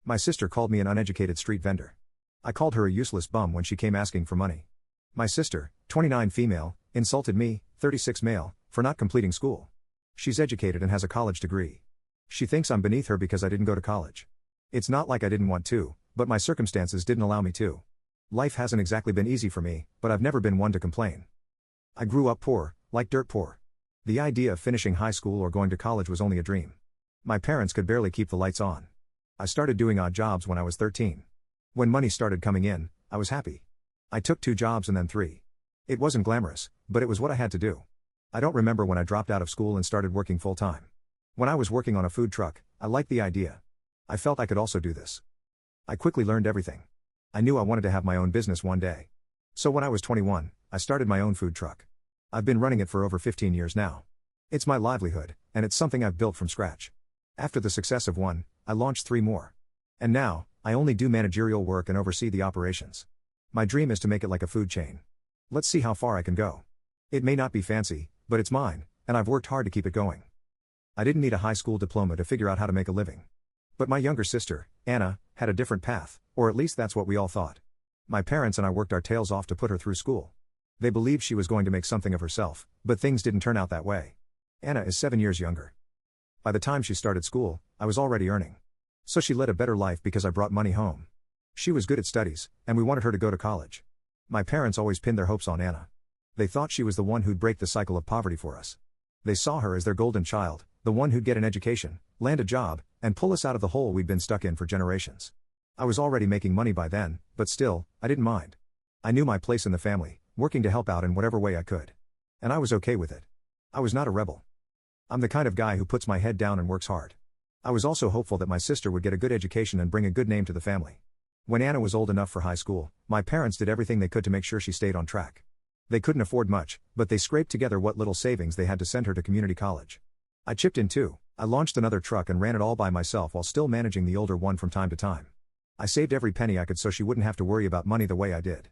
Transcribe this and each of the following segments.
My sister called me an uneducated street vendor. I called her a useless bum when she came asking for money. My sister, 29 female, insulted me, 36 male, for not completing school. She's educated and has a college degree. She thinks I'm beneath her because I didn't go to college. It's not like I didn't want to, but my circumstances didn't allow me to. Life hasn't exactly been easy for me, but I've never been one to complain. I grew up poor, like dirt poor. The idea of finishing high school or going to college was only a dream. My parents could barely keep the lights on. I started doing odd jobs when I was 13. When money started coming in, I was happy. I took 2 jobs and then 3. It wasn't glamorous, but it was what I had to do. I don't remember when I dropped out of school and started working full-time. When I was working on a food truck, I liked the idea. I felt I could also do this. I quickly learned everything. I knew I wanted to have my own business one day. So when I was 21, I started my own food truck. I've been running it for over 15 years now. It's my livelihood, and it's something I've built from scratch. After the success of one, I launched 3 more. And now, I only do managerial work and oversee the operations. My dream is to make it like a food chain. Let's see how far I can go. It may not be fancy, but it's mine, and I've worked hard to keep it going. I didn't need a high school diploma to figure out how to make a living. But my younger sister, Anna, had a different path, or at least that's what we all thought. My parents and I worked our tails off to put her through school. They believed she was going to make something of herself, but things didn't turn out that way. Anna is 7 years younger. By the time she started school, I was already earning. So she led a better life because I brought money home. She was good at studies, and we wanted her to go to college. My parents always pinned their hopes on Anna. They thought she was the one who'd break the cycle of poverty for us. They saw her as their golden child, the one who'd get an education, land a job, and pull us out of the hole we'd been stuck in for generations. I was already making money by then, but still, I didn't mind. I knew my place in the family, working to help out in whatever way I could. And I was okay with it. I was not a rebel. I'm the kind of guy who puts my head down and works hard. I was also hopeful that my sister would get a good education and bring a good name to the family. When Anna was old enough for high school, my parents did everything they could to make sure she stayed on track. They couldn't afford much, but they scraped together what little savings they had to send her to community college. I chipped in too. I launched another truck and ran it all by myself while still managing the older one from time to time. I saved every penny I could so she wouldn't have to worry about money the way I did.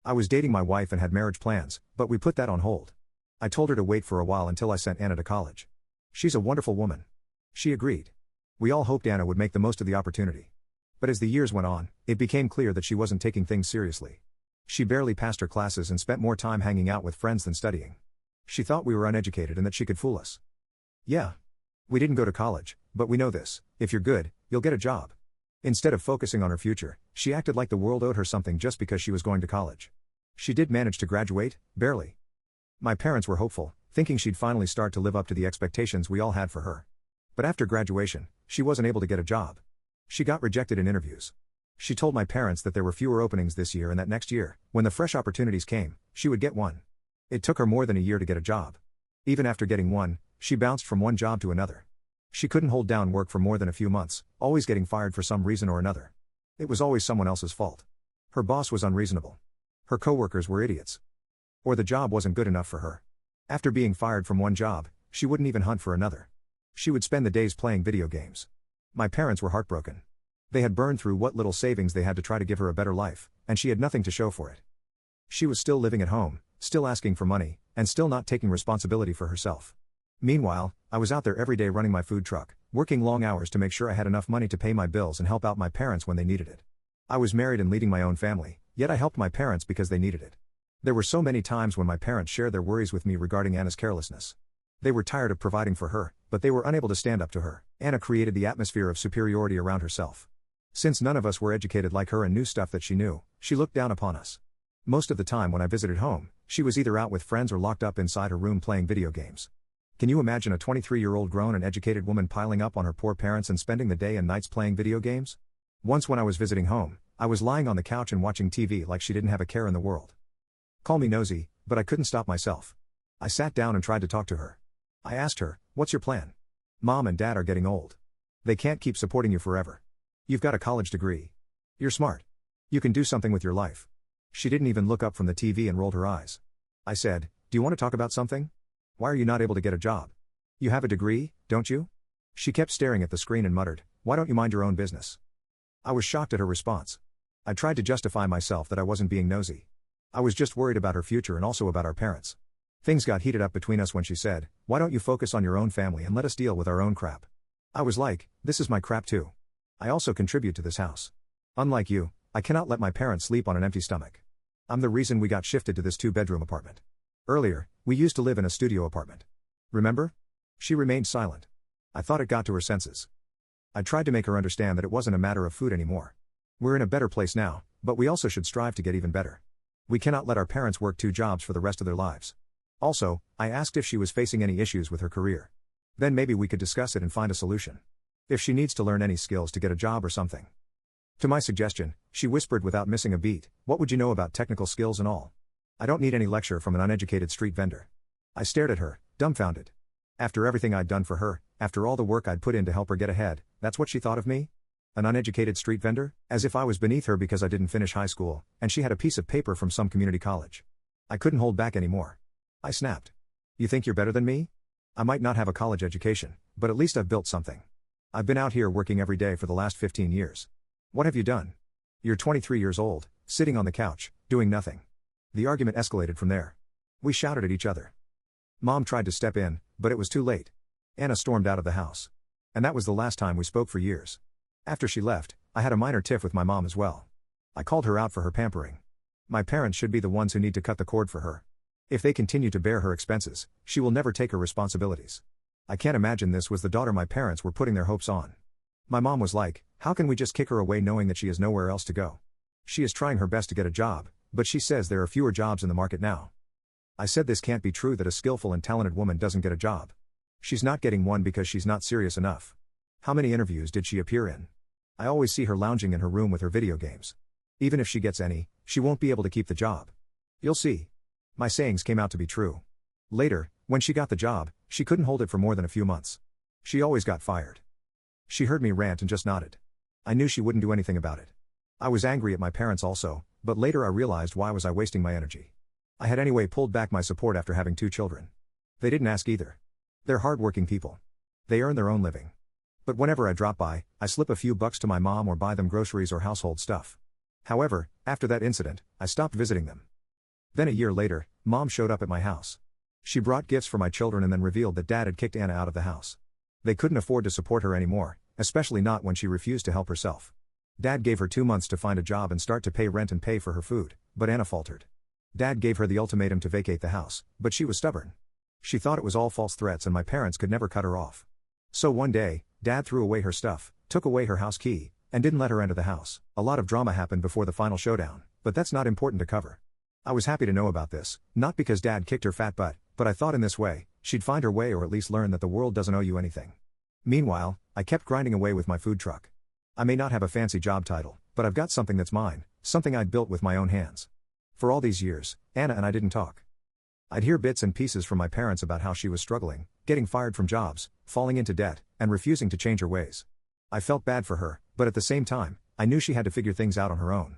I was dating my wife and had marriage plans, but we put that on hold. I told her to wait for a while until I sent Anna to college. She's a wonderful woman. She agreed. We all hoped Anna would make the most of the opportunity. But as the years went on, it became clear that she wasn't taking things seriously. She barely passed her classes and spent more time hanging out with friends than studying. She thought we were uneducated and that she could fool us. Yeah. We didn't go to college, but we know this: if you're good, you'll get a job. Instead of focusing on her future, she acted like the world owed her something just because she was going to college. She did manage to graduate, barely. My parents were hopeful, thinking she'd finally start to live up to the expectations we all had for her. But after graduation, she wasn't able to get a job. She got rejected in interviews. She told my parents that there were fewer openings this year and that next year, when the fresh opportunities came, she would get one. It took her more than a year to get a job. Even after getting one, she bounced from one job to another. She couldn't hold down work for more than a few months, always getting fired for some reason or another. It was always someone else's fault. Her boss was unreasonable. Her coworkers were idiots. Or the job wasn't good enough for her. After being fired from one job, she wouldn't even hunt for another. She would spend the days playing video games. My parents were heartbroken. They had burned through what little savings they had to try to give her a better life, and she had nothing to show for it. She was still living at home, still asking for money, and still not taking responsibility for herself. Meanwhile, I was out there every day running my food truck, working long hours to make sure I had enough money to pay my bills and help out my parents when they needed it. I was married and leading my own family, yet I helped my parents because they needed it. There were so many times when my parents shared their worries with me regarding Anna's carelessness. They were tired of providing for her, but they were unable to stand up to her. Anna created the atmosphere of superiority around herself. Since none of us were educated like her and knew stuff that she knew, she looked down upon us. Most of the time when I visited home, she was either out with friends or locked up inside her room playing video games. Can you imagine a 23-year-old grown and educated woman piling up on her poor parents and spending the day and nights playing video games? Once when I was visiting home, I was lying on the couch and watching TV like she didn't have a care in the world. Call me nosy, but I couldn't stop myself. I sat down and tried to talk to her. I asked her, "What's your plan? Mom and Dad are getting old. They can't keep supporting you forever. You've got a college degree. You're smart. You can do something with your life." She didn't even look up from the TV and rolled her eyes. I said, "Do you want to talk about something? Why are you not able to get a job? You have a degree, don't you?" She kept staring at the screen and muttered, "Why don't you mind your own business?" I was shocked at her response. I tried to justify myself that I wasn't being nosy. I was just worried about her future and also about our parents. Things got heated up between us when she said, "Why don't you focus on your own family and let us deal with our own crap?" I was like, "This is my crap too. I also contribute to this house. Unlike you, I cannot let my parents sleep on an empty stomach. I'm the reason we got shifted to this 2-bedroom apartment. Earlier, we used to live in a studio apartment. Remember? She remained silent. I thought it got to her senses. I tried to make her understand that it wasn't a matter of food anymore. We're in a better place now, but we also should strive to get even better. We cannot let our parents work 2 jobs for the rest of their lives. Also, I asked if she was facing any issues with her career. Then maybe we could discuss it and find a solution. If she needs to learn any skills to get a job or something. To my suggestion, she whispered without missing a beat, "What would you know about technical skills and all? I don't need any lecture from an uneducated street vendor." I stared at her, dumbfounded. After everything I'd done for her, after all the work I'd put in to help her get ahead, that's what she thought of me? An uneducated street vendor? As if I was beneath her because I didn't finish high school, and she had a piece of paper from some community college. I couldn't hold back anymore. I snapped. You think you're better than me? I might not have a college education, but at least I've built something. I've been out here working every day for the last 15 years. What have you done? You're 23 years old, sitting on the couch, doing nothing. The argument escalated from there. We shouted at each other. Mom tried to step in, but it was too late. Anna stormed out of the house. And that was the last time we spoke for years. After she left, I had a minor tiff with my mom as well. I called her out for her pampering. My parents should be the ones who need to cut the cord for her. If they continue to bear her expenses, she will never take her responsibilities. I can't imagine this was the daughter my parents were putting their hopes on. My mom was like, "How can we just kick her away knowing that she has nowhere else to go? She is trying her best to get a job, but she says there are fewer jobs in the market now." I said this can't be true, that a skillful and talented woman doesn't get a job. She's not getting one because she's not serious enough. How many interviews did she appear in? I always see her lounging in her room with her video games. Even if she gets any, she won't be able to keep the job. You'll see. My sayings came out to be true. Later, when she got the job, she couldn't hold it for more than a few months. She always got fired. She heard me rant and just nodded. I knew she wouldn't do anything about it. I was angry at my parents also, but later I realized why was I wasting my energy. I had anyway pulled back my support after having 2 children. They didn't ask either. They're hardworking people. They earn their own living. But whenever I drop by, I slip a few bucks to my mom or buy them groceries or household stuff. However, after that incident, I stopped visiting them. Then a year later, Mom showed up at my house. She brought gifts for my children and then revealed that Dad had kicked Anna out of the house. They couldn't afford to support her anymore, especially not when she refused to help herself. Dad gave her 2 months to find a job and start to pay rent and pay for her food, but Anna faltered. Dad gave her the ultimatum to vacate the house, but she was stubborn. She thought it was all false threats and my parents could never cut her off. So one day, Dad threw away her stuff, took away her house key, and didn't let her enter the house. A lot of drama happened before the final showdown, but that's not important to cover. I was happy to know about this, not because Dad kicked her fat butt, but I thought in this way, she'd find her way or at least learn that the world doesn't owe you anything. Meanwhile, I kept grinding away with my food truck. I may not have a fancy job title, but I've got something that's mine, something I'd built with my own hands. For all these years, Anna and I didn't talk. I'd hear bits and pieces from my parents about how she was struggling, getting fired from jobs, falling into debt, and refusing to change her ways. I felt bad for her, but at the same time, I knew she had to figure things out on her own.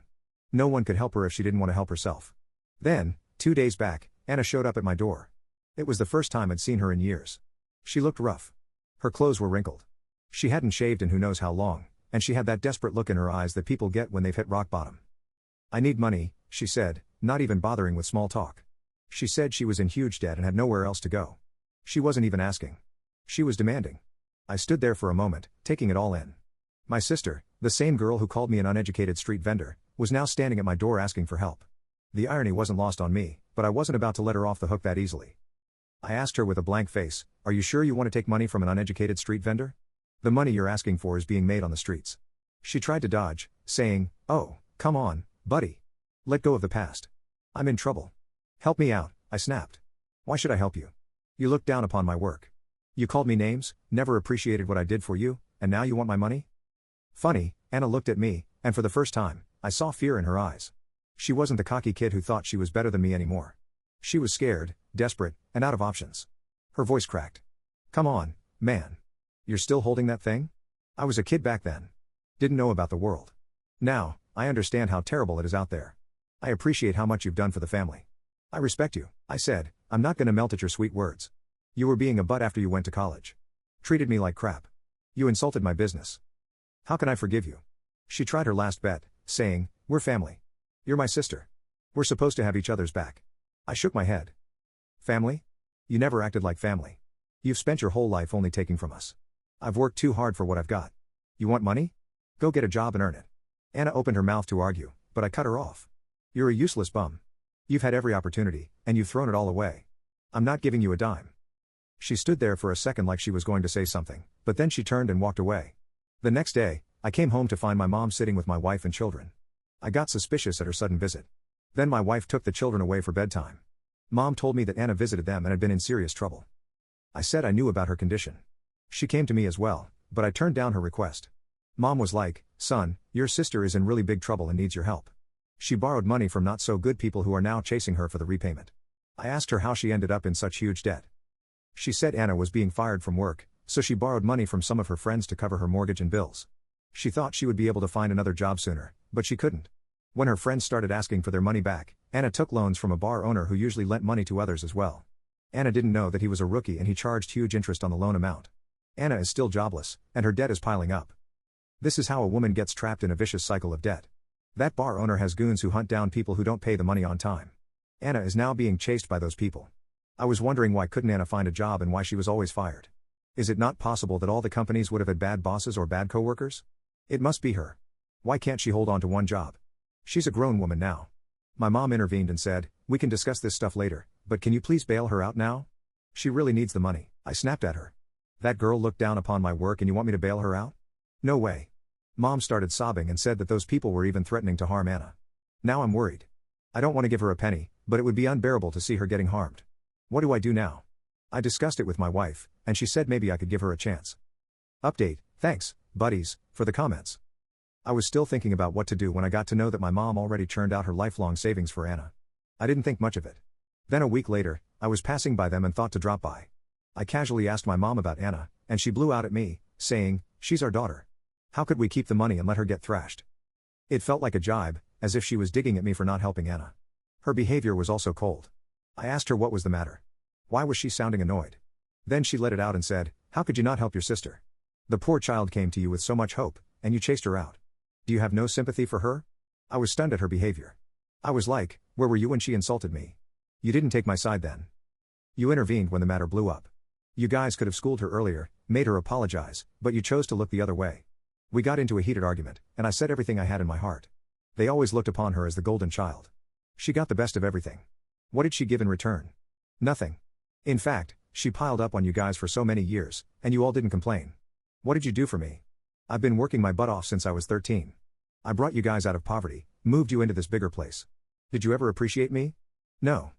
No one could help her if she didn't want to help herself. Then, 2 days back, Anna showed up at my door. It was the first time I'd seen her in years. She looked rough. Her clothes were wrinkled. She hadn't shaved in who knows how long, and she had that desperate look in her eyes that people get when they've hit rock bottom. "I need money," she said, not even bothering with small talk. She said she was in huge debt and had nowhere else to go. She wasn't even asking. She was demanding. I stood there for a moment, taking it all in. My sister, the same girl who called me an uneducated street vendor, was now standing at my door asking for help. The irony wasn't lost on me, but I wasn't about to let her off the hook that easily. I asked her with a blank face, "Are you sure you want to take money from an uneducated street vendor? The money you're asking for is being made on the streets." She tried to dodge, saying, "Oh, come on, buddy. Let go of the past. I'm in trouble. Help me out," I snapped. "Why should I help you? You look down upon my work. You called me names, never appreciated what I did for you, and now you want my money?" Funny, Anna looked at me, and for the first time, I saw fear in her eyes. She wasn't the cocky kid who thought she was better than me anymore. She was scared, desperate, and out of options. Her voice cracked. "Come on, man. You're still holding that thing? I was a kid back then. Didn't know about the world. Now, I understand how terrible it is out there. I appreciate how much you've done for the family. I respect you," I said. "I'm not gonna melt at your sweet words. You were being a butt after you went to college. Treated me like crap. You insulted my business. How can I forgive you?" She tried her last bet, saying, "We're family. You're my sister. We're supposed to have each other's back." I shook my head. "Family? You never acted like family. You've spent your whole life only taking from us. I've worked too hard for what I've got. You want money? Go get a job and earn it. Anna opened her mouth to argue, but I cut her off. You're a useless bum. You've had every opportunity, and you've thrown it all away. I'm not giving you a dime. She stood there for a second like she was going to say something, but then she turned and walked away. The next day, I came home to find my mom sitting with my wife and children. I got suspicious at her sudden visit. Then my wife took the children away for bedtime. Mom told me that Anna visited them and had been in serious trouble. I said I knew about her condition. She came to me as well, but I turned down her request. Mom was like, "Son, your sister is in really big trouble and needs your help. She borrowed money from not so good people who are now chasing her for the repayment." I asked her how she ended up in such huge debt. She said Anna was being fired from work, so she borrowed money from some of her friends to cover her mortgage and bills. She thought she would be able to find another job sooner, but she couldn't. When her friends started asking for their money back, Anna took loans from a bar owner who usually lent money to others as well. Anna didn't know that he was a rookie and he charged huge interest on the loan amount. Anna is still jobless, and her debt is piling up. This is how a woman gets trapped in a vicious cycle of debt. That bar owner has goons who hunt down people who don't pay the money on time. Anna is now being chased by those people. I was wondering why couldn't Anna find a job and why she was always fired. Is it not possible that all the companies would have had bad bosses or bad coworkers? It must be her. Why can't she hold on to one job? She's a grown woman now. My mom intervened and said, "We can discuss this stuff later, but can you please bail her out now? She really needs the money." I snapped at her. "That girl looked down upon my work and you want me to bail her out? No way." Mom started sobbing and said that those people were even threatening to harm Anna. Now I'm worried. I don't want to give her a penny, but it would be unbearable to see her getting harmed. What do I do now? I discussed it with my wife, and she said maybe I could give her a chance. Update: thanks, buddies, for the comments. I was still thinking about what to do when I got to know that my mom already churned out her lifelong savings for Anna. I didn't think much of it. Then a week later, I was passing by them and thought to drop by. I casually asked my mom about Anna, and she blew out at me, saying, "She's our daughter. How could we keep the money and let her get thrashed?" It felt like a jibe, as if she was digging at me for not helping Anna. Her behavior was also cold. I asked her what was the matter. Why was she sounding annoyed? Then she let it out and said, "How could you not help your sister? The poor child came to you with so much hope, and you chased her out. Do you have no sympathy for her?" I was stunned at her behavior. I was like, "Where were you when she insulted me? You didn't take my side then. You intervened when the matter blew up. You guys could have schooled her earlier, made her apologize, but you chose to look the other way. We got into a heated argument, and I said everything I had in my heart. They always looked upon her as the golden child. She got the best of everything. What did she give in return? Nothing. In fact, she piled up on you guys for so many years, and you all didn't complain. What did you do for me? I've been working my butt off since I was 13. I brought you guys out of poverty, moved you into this bigger place. Did you ever appreciate me? No.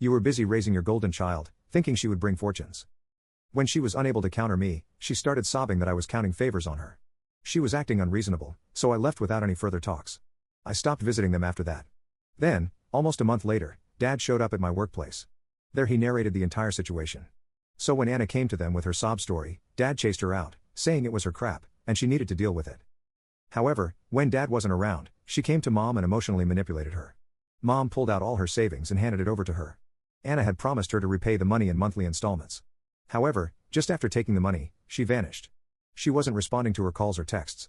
You were busy raising your golden child, thinking she would bring fortunes. When she was unable to counter me, she started sobbing that I was counting favors on her. She was acting unreasonable, so I left without any further talks. I stopped visiting them after that. Then, almost a month later, Dad showed up at my workplace. There he narrated the entire situation. So when Anna came to them with her sob story, Dad chased her out, saying it was her crap, and she needed to deal with it. However, when Dad wasn't around, she came to Mom and emotionally manipulated her. Mom pulled out all her savings and handed it over to her. Anna had promised her to repay the money in monthly installments. However, just after taking the money, she vanished. She wasn't responding to her calls or texts.